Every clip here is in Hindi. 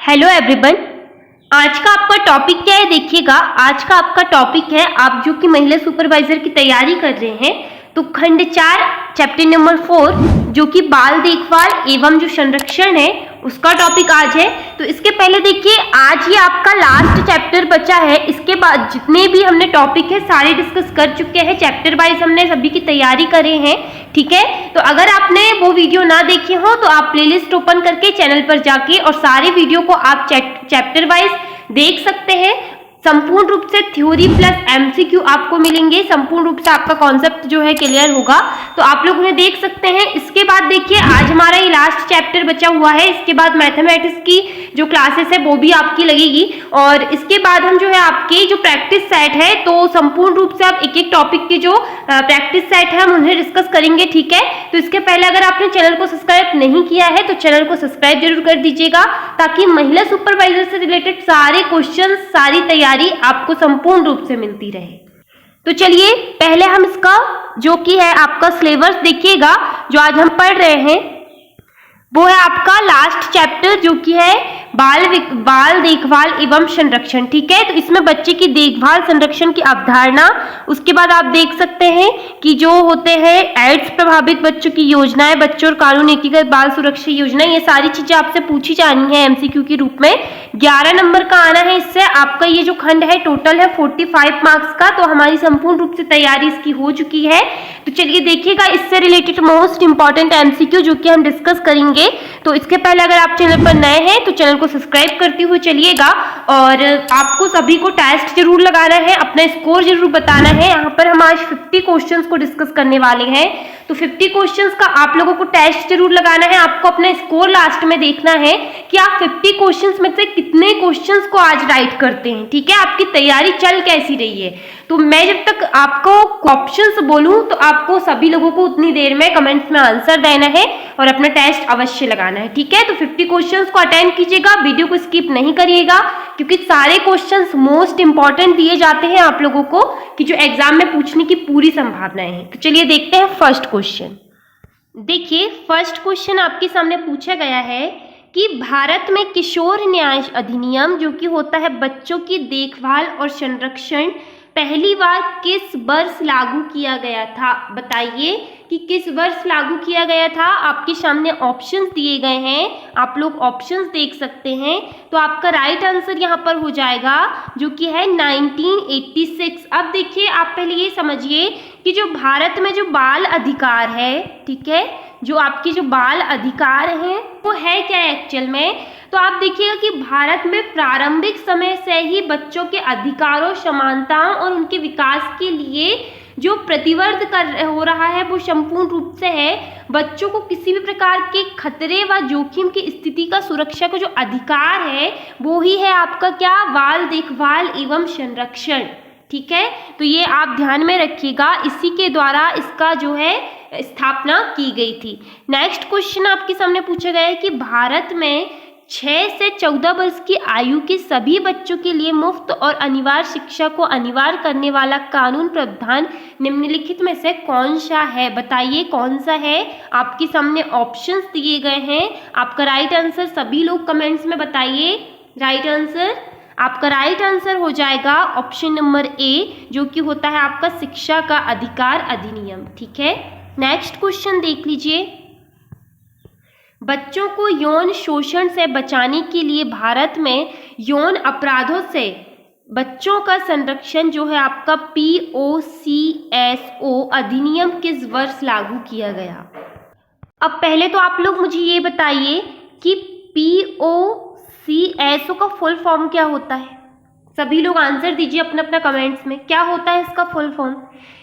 Hello everyone. आज का आपका टॉपिक क्या है देखिएगा। आज का आपका टॉपिक है, आप जो कि महिला सुपरवाइजर की तैयारी कर रहे हैं तो खंड 4 चैप्टर नंबर 4 जो कि बाल देखभाल एवं जो संरक्षण है उसका टॉपिक आज है। तो इसके पहले देखिए, आज ही आपका लास्ट चैप्टर बचा है। इसके बाद जितने भी हमने टॉपिक है सारे डिस्कस कर चुके हैं, चैप्टर वाइज हमने सभी की तैयारी करे हैं। ठीक है, तो अगर आपने वो वीडियो ना देखे हो तो आप प्लेलिस्ट ओपन करके चैनल पर जाके और सारे वीडियो को आप चैप्टर वाइज देख सकते हैं। संपूर्ण रूप से थ्योरी प्लस एमसीक्यू आपको मिलेंगे, संपूर्ण रूप से आपका कॉन्सेप्ट जो है क्लियर होगा, तो आप लोग उन्हें देख सकते हैं। इसके बाद देखिए, आज हमारा ये लास्ट चैप्टर बचा हुआ है। इसके बाद मैथमेटिक्स की जो क्लासेस है वो भी आपकी लगेगी और इसके बाद हम जो है आपके जो प्रैक्टिस सेट है तो संपूर्ण रूप से आप एक एक टॉपिक के जो प्रैक्टिस सेट है हम उन्हें डिस्कस करेंगे। ठीक है, तो इसके पहले अगर आपने चैनल को सब्सक्राइब नहीं किया है तो चैनल को सब्सक्राइब जरूर कर दीजिएगा, ताकि महिला सुपरवाइजर से रिलेटेड सारे क्वेश्चन, सारी तैयारी आपको संपूर्ण रूप से मिलती रहे। तो चलिए पहले हम इसका जो कि है आपका सिलेबस देखिएगा। जो आज हम पढ़ रहे हैं वो है आपका लास्ट चैप्टर जो कि है बाल देखभाल एवं संरक्षण। ठीक है, तो इसमें बच्चे की देखभाल संरक्षण की अवधारणा, उसके बाद आप देख सकते हैं कि जो होते हैं एड्स प्रभावित बच्चों की योजनाएं, बच्चों और कानून एकीकृत बाल सुरक्षा योजना, ये सारी चीजें आपसे पूछी जानी है एमसीक्यू के रूप में। 11 नंबर का आना है इससे। आपका ये जो खंड है टोटल है 45 मार्क्स का, तो हमारी संपूर्ण रूप से तैयारी इसकी हो चुकी है। तो चलिए देखिएगा, इससे रिलेटेड मोस्ट इंपॉर्टेंट एमसीक्यू जो कि हम डिस्कस करेंगे। तो इसके पहले अगर आप चैनल पर नए हैं तो चैनल को सब्सक्राइब करते हुए चलिएगा और आपको सभी को टेस्ट जरूर लगाना है, अपना स्कोर जरूर बताना है। यहाँ पर हम आज 50 क्वेश्चंस को डिस्कस करने वाले हैं, तो 50 क्वेश्चंस का आप लोगों को टेस्ट जरूर लगाना है। आपको अपना स्कोर लास्ट में देखना है कि आप 50 क्वेश्चंस में से कितने क्वेश्चंस को आज राइट करते हैं। ठीक है, आपकी तैयारी चल कैसी रही है। तो मैं जब तक आपको ऑप्शंस बोलूं तो आपको सभी लोगों को उतनी देर में कमेंट्स में आंसर देना है और अपना टेस्ट अवश्य लगाना है। ठीक है, तो 50 क्वेश्चंस को अटेंड कीजिएगा, वीडियो को स्किप नहीं करिएगा, क्योंकि सारे क्वेश्चंस मोस्ट इंपॉर्टेंट दिए जाते हैं आप लोगों को कि जो एग्जाम में पूछने की पूरी संभावनाएं हैं। तो चलिए देखते हैं फर्स्ट क्वेश्चन। देखिए, फर्स्ट क्वेश्चन आपके सामने पूछा गया है कि भारत में किशोर न्याय अधिनियम जो कि होता है बच्चों की देखभाल और संरक्षण पहली बार किस वर्ष लागू किया गया था। बताइए कि किस वर्ष लागू किया गया था। आपके सामने ऑप्शंस दिए गए हैं, आप लोग ऑप्शंस देख सकते हैं। तो आपका राइट आंसर यहाँ पर हो जाएगा जो कि है 1986। अब देखिए, आप पहले ये समझिए कि जो भारत में जो बाल अधिकार है, ठीक है, जो आपके जो बाल अधिकार हैं वो है क्या एक्चुअल में। तो आप देखिएगा कि भारत में प्रारंभिक समय से ही बच्चों के अधिकारों, समानताओं और उनके विकास के लिए जो प्रतिवर्ध हो रहा है वो संपूर्ण रूप से है बच्चों को किसी भी प्रकार के खतरे व जोखिम की स्थिति का सुरक्षा का जो अधिकार है वो ही है आपका क्या, बाल देखभाल एवं संरक्षण। ठीक है, तो ये आप ध्यान में रखिएगा, इसी के द्वारा इसका जो है स्थापना की गई थी। नेक्स्ट क्वेश्चन आपके सामने पूछा गया है कि भारत में 6 से 14 वर्ष की आयु के सभी बच्चों के लिए मुफ्त और अनिवार्य शिक्षा को अनिवार्य करने वाला कानून प्रावधान निम्नलिखित में से कौन सा है। बताइए कौन सा है। आपके सामने ऑप्शंस दिए गए हैं, आपका राइट आंसर सभी लोग कमेंट्स में बताइए। राइट आंसर, आपका राइट आंसर हो जाएगा ऑप्शन नंबर ए जो कि होता है आपका शिक्षा का अधिकार अधिनियम। ठीक है, नेक्स्ट क्वेश्चन देख लीजिए। बच्चों को यौन शोषण से बचाने के लिए भारत में यौन अपराधों से बच्चों का संरक्षण जो है आपका POCSO अधिनियम किस वर्ष लागू किया गया। अब पहले तो आप लोग मुझे ये बताइए कि POCSO का फुल फॉर्म क्या होता है। सभी लोग आंसर दीजिए अपना अपना कमेंट्स में, क्या होता है इसका फुल फॉर्म।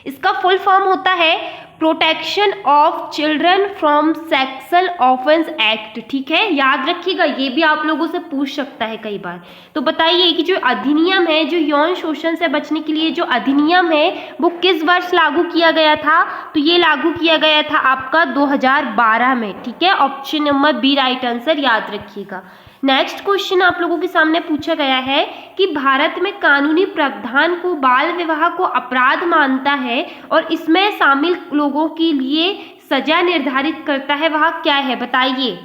इसका फुल फॉर्म होता है protection of children from sexual offence act. ठीक है, याद रखिएगा, ये भी आप लोगों से पूछ सकता है कई बार। तो बताइए कि जो अधिनियम है, जो यौन शोषण से बचने के लिए जो अधिनियम है वो किस वर्ष लागू किया गया था। तो ये लागू किया गया था आपका 2012 में। ठीक है, option number B right answer, याद रखिएगा। नेक्स्ट क्वेश्चन आप लोगों के सामने पूछा गया है कि भारत में कानूनी प्रावधान को बाल विवाह को अपराध मानता है और इसमें शामिल लोगों के लिए सजा निर्धारित करता है, वह क्या है। बताइए।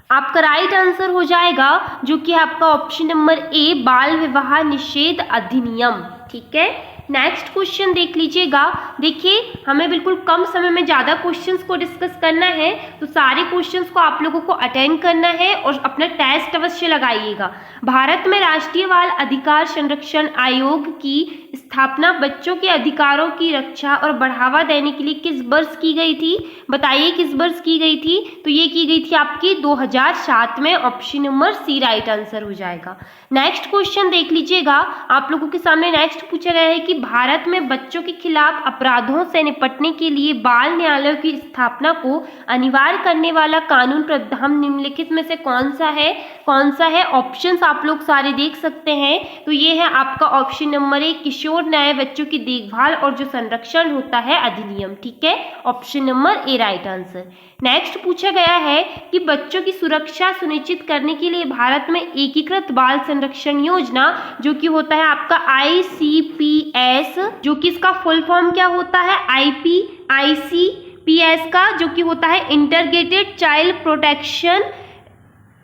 आपका राइट आंसर हो जाएगा जो कि आपका ऑप्शन नंबर ए, बाल विवाह निषेध अधिनियम। ठीक है, नेक्स्ट क्वेश्चन देख लीजिएगा। देखिए, हमें बिल्कुल कम समय में ज़्यादा क्वेश्चंस को डिस्कस करना है, तो सारे क्वेश्चंस को आप लोगों को अटेंड करना है और अपना टेस्ट अवश्य लगाइएगा। भारत में राष्ट्रीय बाल अधिकार संरक्षण आयोग की स्थापना बच्चों के अधिकारों की रक्षा और बढ़ावा देने के लिए किस वर्ष की गई थी? बताइए किस वर्ष की गई थी? तो ये की गई थी आपकी 2007 में। Option number C right answer हो जाएगा। नेक्स्ट क्वेश्चन देख लीजिएगा। आप लोगों के सामने नेक्स्ट पूछा गया है कि भारत में बच्चों के खिलाफ अपराधों से निपटने के लिए बाल न्यायालयों की स्थापना को अनिवार्य करने वाला कानून प्रावधान निम्नलिखित में से कौन सा है? कौन सा है? ऑप्शंस आप लोग सारे देख सकते हैं। तो ये है आपका ऑप्शन नंबर ए, किशोर न्याय बच्चों की देखभाल और जो संरक्षण होता है अधिनियम। ठीक है, option number A right answer. Next पूछा गया है कि बच्चों की सुरक्षा सुनिश्चित करने के लिए भारत में एकीकृत बाल संरक्षण योजना जो कि होता है आपका ICPS, जो कि इसका फुल फॉर्म क्या होता है? ICPS का जो कि होता है इंटीग्रेटेड चाइल्ड प्रोटेक्शन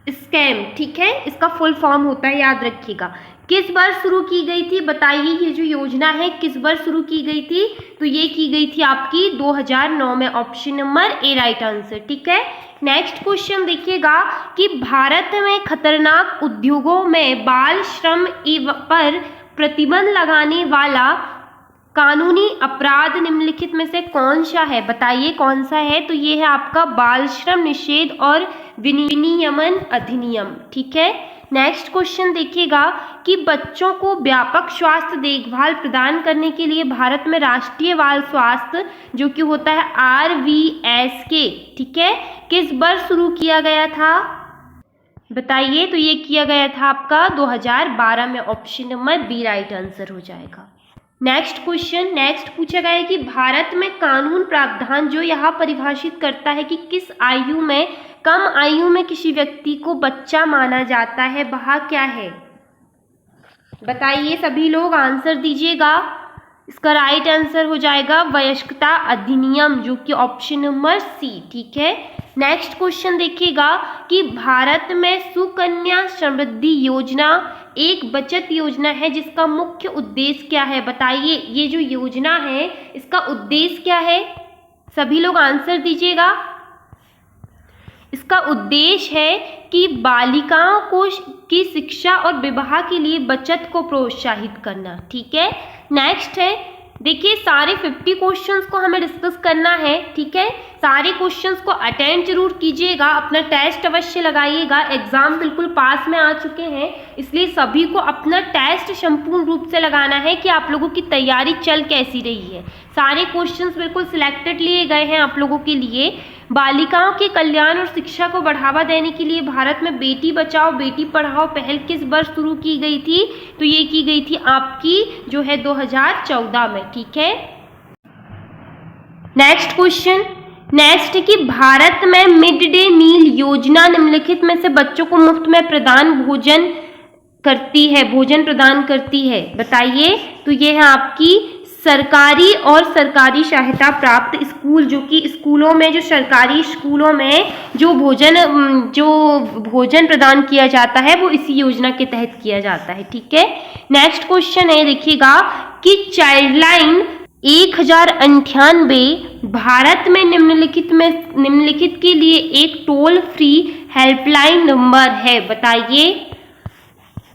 स्कीम। ठीक है, इसका फुल फॉर्म होता है, याद रखिएगा। किस वर्ष शुरू की गई थी? बताइए ये जो योजना है किस वर्ष शुरू की गई थी? तो ये की गई थी आपकी 2009 में। Option number A right answer. ठीक है, नेक्स्ट क्वेश्चन देखिएगा कि भारत में खतरनाक उद्योगों में बाल श्रम पर प्रतिबंध लगाने वाला कानूनी अपराध निम्नलिखित में से कौन सा है? बताइए कौन सा है? तो ये है आपका बाल श्रम निषेध और विनियमन अधिनियम। ठीक है, नेक्स्ट क्वेश्चन देखिएगा कि बच्चों को व्यापक स्वास्थ्य देखभाल प्रदान करने के लिए भारत में राष्ट्रीय बाल स्वास्थ्य जो कि होता है RVSK, ठीक है, किस वर्ष शुरू किया गया था? बताइए। तो ये किया गया था आपका 2012 में। Option number B right answer हो जाएगा। नेक्स्ट क्वेश्चन, नेक्स्ट पूछा गया है कि भारत में कानून प्रावधान जो यहाँ परिभाषित करता है कि किस आयु में, कम आयु में किसी व्यक्ति को बच्चा माना जाता है, वह क्या है? बताइए, सभी लोग आंसर दीजिएगा। इसका राइट आंसर हो जाएगा वयस्कता अधिनियम जो कि ऑप्शन नंबर सी। ठीक है, नेक्स्ट क्वेश्चन देखिएगा कि भारत में सुकन्या समृद्धि योजना एक बचत योजना है जिसका मुख्य उद्देश्य क्या है? बताइए, ये जो योजना है इसका उद्देश्य क्या है? सभी लोग आंसर दीजिएगा। इसका उद्देश्य है कि बालिकाओं को की शिक्षा और विवाह के लिए बचत को प्रोत्साहित करना। ठीक है, नेक्स्ट है, देखिए सारे 50 क्वेश्चंस को हमें डिस्कस करना है। ठीक है, सारे क्वेश्चंस को अटेंड जरूर कीजिएगा, अपना टेस्ट अवश्य लगाइएगा। एग्जाम बिल्कुल पास में आ चुके हैं, इसलिए सभी को अपना टेस्ट संपूर्ण रूप से लगाना है कि आप लोगों की तैयारी चल कैसी रही है। सारे क्वेश्चंस बिल्कुल सिलेक्टेड लिए गए हैं आप लोगों के लिए। बालिकाओं के कल्याण और शिक्षा को बढ़ावा देने के लिए भारत में बेटी बचाओ बेटी पढ़ाओ पहल किस वर्ष शुरू की गई थी? तो ये की गई थी आपकी जो है 2014 में। ठीक है, नेक्स्ट क्वेश्चन, नेक्स्ट कि भारत में मिड डे मील योजना निम्नलिखित में से बच्चों को मुफ्त में भोजन प्रदान करती है। बताइए। तो ये है आपकी सरकारी और सरकारी सहायता प्राप्त स्कूल, जो कि स्कूलों में, जो सरकारी स्कूलों में जो भोजन प्रदान किया जाता है वो इसी योजना के तहत किया जाता है। ठीक है, नेक्स्ट क्वेश्चन है, देखिएगा कि चाइल्डलाइन 1098 भारत में निम्नलिखित के लिए एक टोल फ्री हेल्पलाइन नंबर है। बताइए।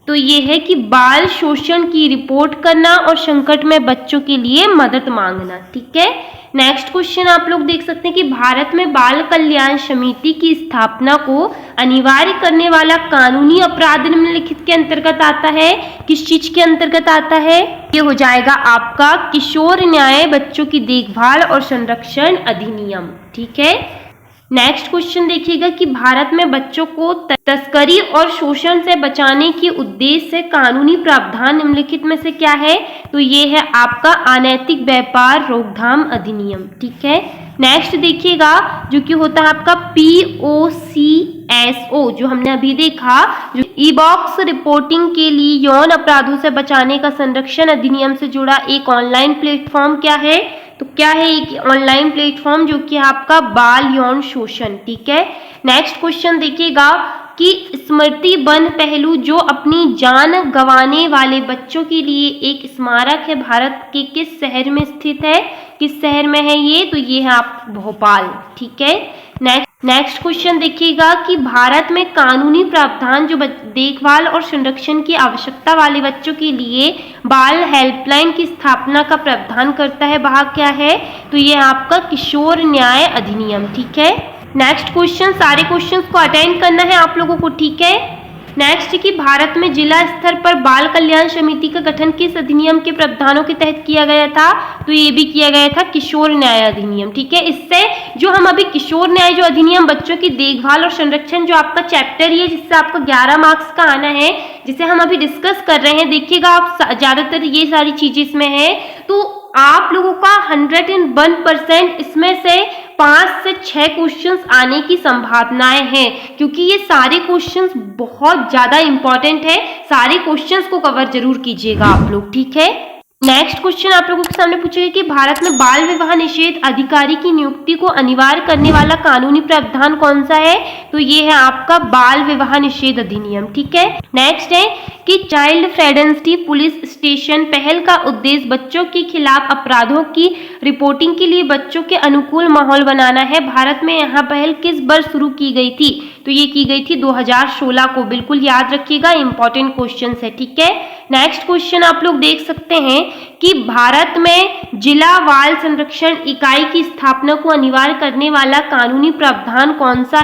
तो ये है कि बाल शोषण की रिपोर्ट करना और संकट में बच्चों के लिए मदद मांगना। ठीक है, नेक्स्ट क्वेश्चन आप लोग देख सकते हैं कि भारत में बाल कल्याण समिति की स्थापना को अनिवार्य करने वाला कानूनी अपराध निम्नलिखित के अंतर्गत आता है। किस चीज के अंतर्गत आता है? ये हो जाएगा आपका किशोर न्याय बच्चों की देखभाल और संरक्षण अधिनियम। ठीक है, नेक्स्ट क्वेश्चन देखिएगा कि भारत में बच्चों को तस्करी और शोषण से बचाने के उद्देश्य से कानूनी प्रावधान निम्नलिखित में से क्या है? तो ये है आपका अनैतिक व्यापार रोकथाम अधिनियम। ठीक है, नेक्स्ट देखिएगा जो कि होता है आपका POCSO, जो हमने अभी देखा, जो ई-बॉक्स रिपोर्टिंग के लिए यौन अपराधों से बचाने का संरक्षण अधिनियम से जुड़ा एक ऑनलाइन प्लेटफॉर्म क्या है? तो क्या है एक ऑनलाइन प्लेटफॉर्म जो कि आपका बाल यौन शोषण, ठीक है। नेक्स्ट क्वेश्चन देखिएगा कि स्मृति वन पहलू जो अपनी जान गंवाने वाले बच्चों के लिए एक स्मारक है, भारत के किस शहर में स्थित है, किस शहर में है ये, तो ये है आप भोपाल, ठीक है। नेक्स्ट क्वेश्चन देखिएगा कि भारत में कानूनी प्रावधान जो देखभाल और संरक्षण की आवश्यकता वाले बच्चों के लिए बाल हेल्पलाइन की स्थापना का प्रावधान करता है, वह क्या है, तो ये आपका किशोर न्याय अधिनियम, ठीक है। नेक्स्ट क्वेश्चन, सारे क्वेश्चंस को अटेंड करना है आप लोगों को, ठीक है। नेक्स्ट कि भारत में जिला स्तर पर बाल कल्याण समिति का गठन किस अधिनियम के प्रावधानों के तहत किया गया था, तो ये भी किया गया था किशोर न्याय अधिनियम, ठीक है। इससे जो हम अभी किशोर न्याय जो अधिनियम बच्चों की देखभाल और संरक्षण जो आपका चैप्टर ही है जिससे आपका 11 मार्क्स का आना है, जिसे हम अभी डिस्कस कर रहे हैं, देखिएगा आप ज्यादातर ये सारी चीजें इसमें है, तो आप लोगों का 101% इसमें से 5 से 6 क्वेश्चंस आने की संभावनाएं हैं, क्योंकि ये सारे क्वेश्चंस बहुत ज्यादा इंपॉर्टेंट है। सारे क्वेश्चंस को कवर जरूर कीजिएगा आप लोग, ठीक है। नेक्स्ट क्वेश्चन आप लोगों के सामने पूछेगा कि भारत में बाल विवाह निषेध अधिकारी की नियुक्ति को अनिवार्य करने वाला कानूनी प्रावधान कौन सा है, तो ये है आपका बाल विवाह निषेध अधिनियम, ठीक है। नेक्स्ट है कि चाइल्ड फ्रेंडली पुलिस स्टेशन पहल का उद्देश्य बच्चों के खिलाफ अपराधों की रिपोर्टिंग के लिए बच्चों के अनुकूल माहौल बनाना है। भारत में यह पहल किस वर्ष शुरू की गई थी, तो ये की गई थी 2016 को, बिल्कुल याद रखिएगा, इंपॉर्टेंट क्वेश्चन है, ठीक है। नेक्स्ट क्वेश्चन आप लोग देख सकते हैं कि भारत में जिला बाल संरक्षण इकाई की स्थापना को अनिवार्य करने वाला कानूनी प्रावधान कौन सा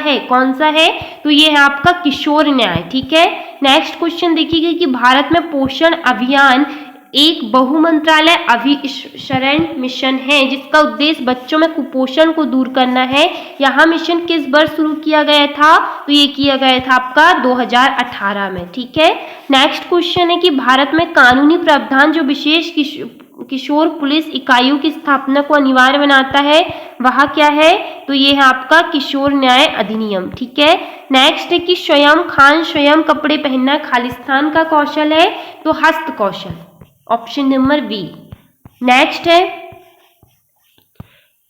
है, तो ये है आपका किशोर न्याय, ठीक है। नेक्स्ट क्वेश्चन देखिएगा कि भारत में पोषण अभियान एक बहुमंत्रालय अभिसरण मिशन है जिसका उद्देश्य बच्चों में कुपोषण को दूर करना है। यह मिशन किस वर्ष शुरू किया गया था, तो ये किया गया था आपका 2018 में, ठीक है। नेक्स्ट क्वेश्चन है कि भारत में कानूनी प्रावधान जो विशेष किशोर पुलिस इकाइयों की स्थापना को अनिवार्य बनाता है, वह क्या है, तो ये है आपका किशोर न्याय अधिनियम, ठीक है। नेक्स्ट है कि स्वयं कपड़े पहनना खालिस्तान का कौशल है, तो हस्त कौशल, ऑप्शन नंबर बी। नेक्स्ट है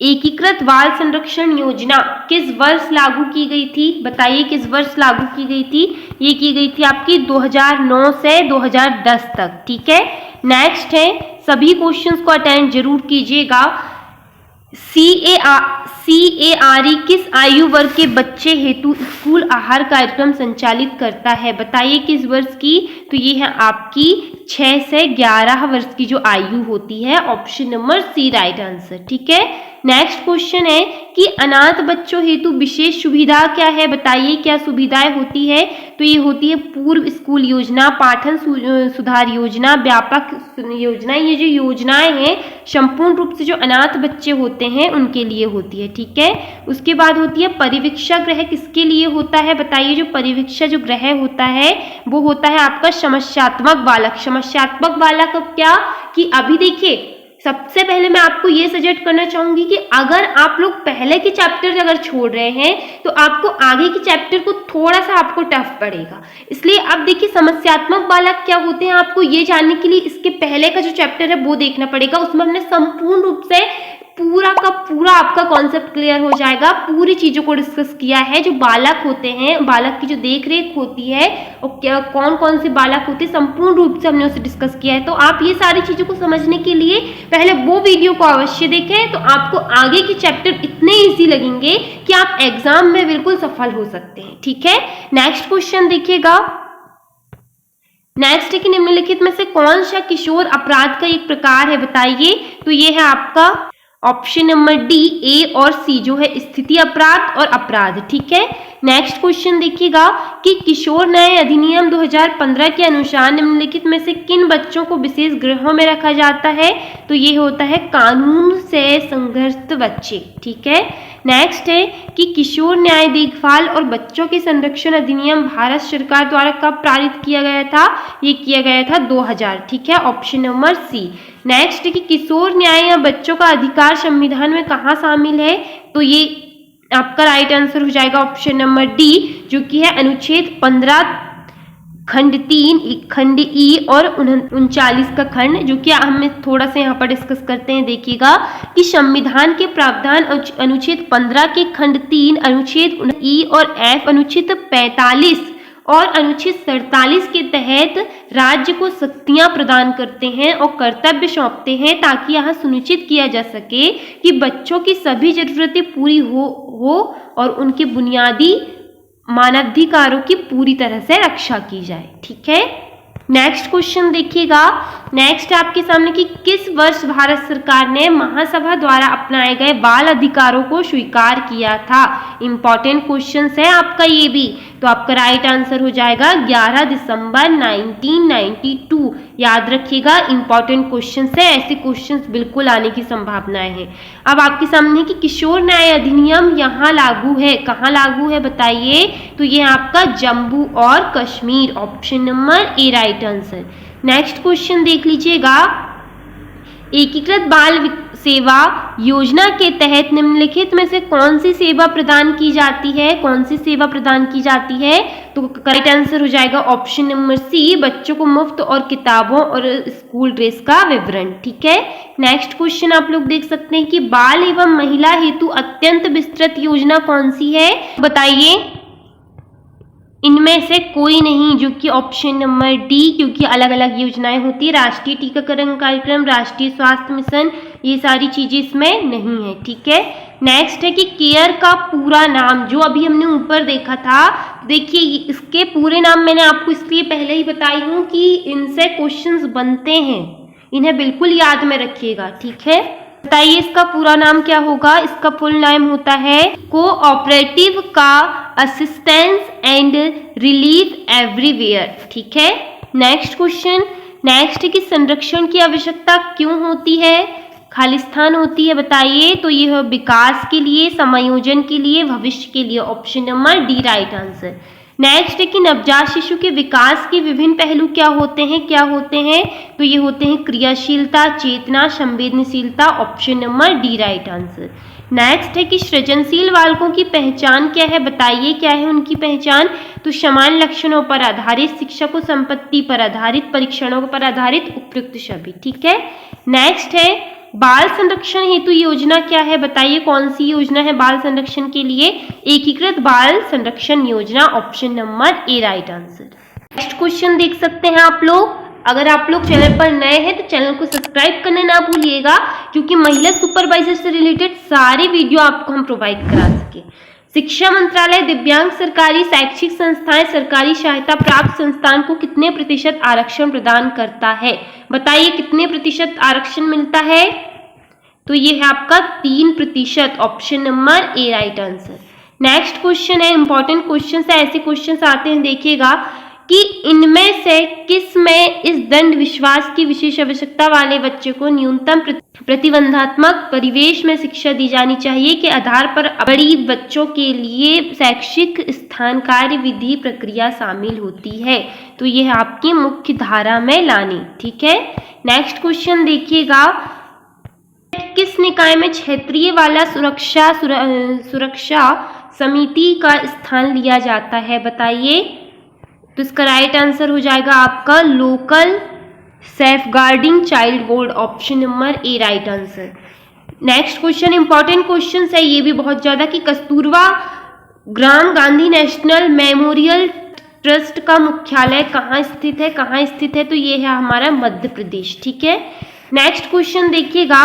एकीकृत बाल संरक्षण योजना किस वर्ष लागू की गई थी, बताइए किस वर्ष लागू की गई थी, ये की गई थी आपकी 2009 से 2010 तक, ठीक है। नेक्स्ट है सभी क्वेश्चंस को अटेंड जरूर कीजिएगा। CARE किस आयु वर्ग के बच्चे हेतु स्कूल आहार कार्यक्रम संचालित करता है, बताइए किस वर्ष की, तो ये है आपकी 6 से 11 वर्ष की जो आयु होती है, option number C right answer, ठीक है। नेक्स्ट क्वेश्चन है कि अनाथ बच्चों हेतु विशेष सुविधा क्या है, बताइए क्या सुविधाएं होती है, तो ये होती है पूर्व स्कूल योजना, पाठन सुधार योजना, व्यापक योजना। ये जो योजनाएं हैं संपूर्ण रूप से जो अनाथ बच्चे होते हैं उनके लिए होती है, ठीक है। उसके बाद होती है परिवीक्षा गृह, किसके लिए होता है, बताइए जो परिवीक्षा जो गृह होता है वो होता है आपका समस्यात्मक बालक। समस्यात्मक बालक अब क्या कि अभी देखिए सबसे पहले मैं आपको ये सजेस्ट करना चाहूंगी कि अगर आप लोग पहले के चैप्टर अगर छोड़ रहे हैं तो आपको आगे के चैप्टर को थोड़ा सा आपको टफ पड़ेगा। इसलिए अब देखिए समस्यात्मक बालक क्या होते हैं, आपको ये जानने के लिए इसके पहले का जो चैप्टर है वो देखना पड़ेगा। उसमें हमने संपूर्ण रूप से पूरा का पूरा आपका कॉन्सेप्ट क्लियर हो जाएगा, पूरी चीजों को डिस्कस किया है। जो बालक होते हैं, बालक की जो देख रेख होती है और क्या कौन कौन से बालक होते हैं, संपूर्ण रूप से हमने उसे डिस्कस किया है। तो आप ये सारी चीजों को समझने के लिए पहले वो वीडियो को अवश्य देखें, तो आपको आगे के चैप्टर इतने ईजी लगेंगे कि आप एग्जाम में बिल्कुल सफल हो सकते हैं, ठीक है। नेक्स्ट क्वेश्चन देखिएगा। नेक्स्ट है कि निम्नलिखित में से कौन सा किशोर अपराध का एक प्रकार है, बताइए, तो ये है आपका ऑप्शन नंबर डी, ए और सी जो है स्थिति अपराध और अपराध, ठीक है। नेक्स्ट क्वेश्चन देखिएगा कि किशोर न्याय अधिनियम 2015 के अनुसार निम्नलिखित में से किन बच्चों को विशेष गृहों में रखा जाता है, तो ये होता है कानून से संघर्षित बच्चे, ठीक है। नेक्स्ट है कि किशोर न्याय देखभाल और बच्चों के संरक्षण अधिनियम भारत सरकार द्वारा कब पारित किया गया था, ये किया गया था 2000, ठीक है, ऑप्शन नंबर सी। नेक्स्ट है कि किशोर न्याय या बच्चों का अधिकार संविधान में कहाँ शामिल है, तो ये आपका राइट आंसर हो जाएगा ऑप्शन नंबर डी, जो कि है अनुच्छेद 15 खंड 3, खंड ई और 39 का खंड, जो कि हम थोड़ा सा यहाँ पर डिस्कस करते हैं। देखिएगा कि संविधान के प्रावधान अनुच्छेद 15 के खंड 3 अनुच्छेद ई और एफ, अनुच्छेद 45 और अनुच्छेद 47 के तहत राज्य को शक्तियां प्रदान करते हैं और कर्तव्य सौंपते हैं, ताकि यह सुनिश्चित किया जा सके कि बच्चों की सभी जरूरतें पूरी हो और उनके बुनियादी मानवाधिकारों की पूरी तरह से रक्षा की जाए। ठीक है, नेक्स्ट क्वेश्चन देखिएगा। नेक्स्ट आपके सामने कि किस वर्ष भारत सरकार ने महासभा द्वारा अपनाए गए बाल अधिकारों को स्वीकार किया था? इंपॉर्टेंट क्वेश्चन है आपका ये भी, तो आपका राइट आंसर हो जाएगा 11 दिसंबर 1992। याद रखिएगा, इंपॉर्टेंट क्वेश्चन है, ऐसे क्वेश्चंस बिल्कुल आने की संभावनाएं हैं। अब आपके सामने कि किशोर न्याय अधिनियम यहाँ लागू है, कहाँ लागू है बताइए? तो ये आपका जम्मू और Kashmir, option number A right answer. Next question देख लीजिएगा। एकीकृत बाल सेवा योजना के तहत निम्नलिखित में से कौन सी सेवा प्रदान की जाती है? कौन सी सेवा प्रदान की जाती है? तो करेक्ट आंसर हो जाएगा ऑप्शन नंबर सी, बच्चों को मुफ्त और किताबों और स्कूल ड्रेस का विवरण। ठीक है, नेक्स्ट क्वेश्चन आप लोग देख सकते हैं कि बाल एवं महिला हेतु अत्यंत विस्तृत योजना कौन सी है बताइए? इनमें से कोई नहीं, जो कि ऑप्शन नंबर डी, क्योंकि अलग अलग योजनाएं होती है। राष्ट्रीय टीकाकरण कार्यक्रम, राष्ट्रीय स्वास्थ्य मिशन, ये सारी चीजें इसमें नहीं है। ठीक है, नेक्स्ट है कि केयर का पूरा नाम, जो अभी हमने ऊपर देखा था, देखिए इसके पूरे नाम मैंने आपको इसलिए पहले ही बताई हूँ कि इनसे क्वेश्चंस बनते हैं, इन्हें बिल्कुल याद में रखिएगा। ठीक है, बताइए इसका पूरा नाम क्या होगा? इसका फुल नाम होता है कोऑपरेटिव का असिस्टेंस एंड रिलीफ एवरीवेयर। ठीक है, नेक्स्ट क्वेश्चन। नेक्स्ट है कि संरक्षण की आवश्यकता क्यों होती है? खालिस्तान होती है बताइए? तो ये है विकास के लिए, समायोजन के लिए, भविष्य के लिए, option number D right answer. Next है कि नवजात शिशु के विकास के विभिन्न पहलू क्या होते हैं? तो ये होते हैं क्रियाशीलता, चेतना, संवेदनशीलता, option number D right answer. Next है कि सृजनशील बालकों की पहचान क्या है बताइए? क्या है उनकी पहचान? तो समान लक्षणों पर आधारित, शिक्षा को संपत्ति पर आधारित, परीक्षणों पर आधारित, उपयुक्त सभी। ठीक है, नेक्स्ट है बाल संरक्षण हेतु योजना क्या है बताइए? कौन सी योजना है बाल संरक्षण के लिए? एकीकृत बाल संरक्षण योजना, option number A right answer. Next question देख सकते हैं आप लोग। अगर आप लोग चैनल पर नए हैं तो चैनल को सब्सक्राइब करना ना भूलिएगा, क्योंकि महिला सुपरवाइजर से रिलेटेड सारे वीडियो आपको हम प्रोवाइड करा सके। शिक्षा मंत्रालय दिव्यांग सरकारी शैक्षिक संस्थाएं सरकारी सहायता प्राप्त संस्थान को कितने प्रतिशत आरक्षण प्रदान करता है बताइए? कितने प्रतिशत आरक्षण मिलता है? तो ये है आपका 3%, option number A right answer. Next question है, इंपॉर्टेंट क्वेश्चन है, ऐसे क्वेश्चन आते हैं देखिएगा कि इनमें से किस में इस दंड विश्वास की विशेष आवश्यकता वाले बच्चे को न्यूनतम प्रतिबंधात्मक परिवेश में शिक्षा दी जानी चाहिए के आधार पर बड़ी बच्चों के लिए शैक्षिक स्थान कार्य विधि प्रक्रिया शामिल होती है? तो ये है आपकी मुख्य धारा में लानी। ठीक है, नेक्स्ट क्वेश्चन देखिएगा। किस निकाय में क्षेत्रीय वाला सुरक्षा समिति का स्थान लिया जाता है बताइए? तो इसका राइट आंसर हो जाएगा आपका local safeguarding child board, option number A right answer. Next question important question है ये भी बहुत ज्यादा, कि कस्तूरबा ग्राम गांधी नेशनल मेमोरियल ट्रस्ट का मुख्यालय कहाँ स्थित है? तो ये है हमारा मध्य प्रदेश। ठीक है, नेक्स्ट क्वेश्चन देखिएगा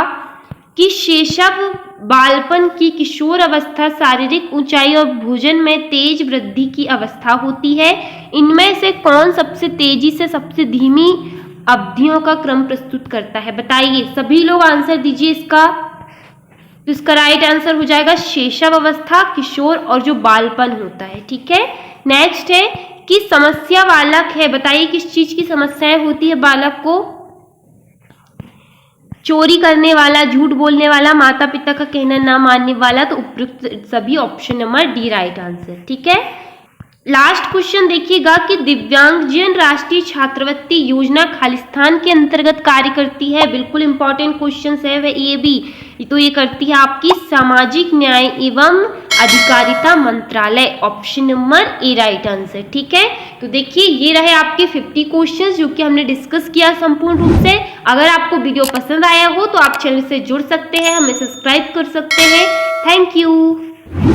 कि शैशव बालपन की किशोर अवस्था शारीरिक ऊंचाई और भोजन में तेज वृद्धि की अवस्था होती है। इनमें से कौन सबसे तेजी से सबसे धीमी अवधियों का क्रम प्रस्तुत करता है बताइए? सभी लोग आंसर दीजिए इसका। तो इसका राइट आंसर हो जाएगा शैशव अवस्था, किशोर और जो बालपन होता है। ठीक है, नेक्स्ट है कि समस्या बालक है बताइए? किस चीज की समस्याएं होती है बालक को? चोरी करने वाला, झूठ बोलने वाला, माता पिता का कहना ना मानने वाला, तो उपयुक्त सभी, option number D right answer. ठीक है, लास्ट क्वेश्चन देखिएगा कि दिव्यांगजन राष्ट्रीय छात्रवृत्ति योजना खालिस्तान के अंतर्गत कार्य करती है। बिल्कुल इंपॉर्टेंट क्वेश्चन है वह ये भी। तो ये करती है आपकी सामाजिक न्याय एवं अधिकारिता मंत्रालय, option number A right answer. ठीक है, तो देखिए ये रहे आपके 50 क्वेश्चंस जो कि हमने डिस्कस किया संपूर्ण रूप से। अगर आपको वीडियो पसंद आया हो तो आप चैनल से जुड़ सकते हैं, हमें सब्सक्राइब कर सकते हैं। Thank you.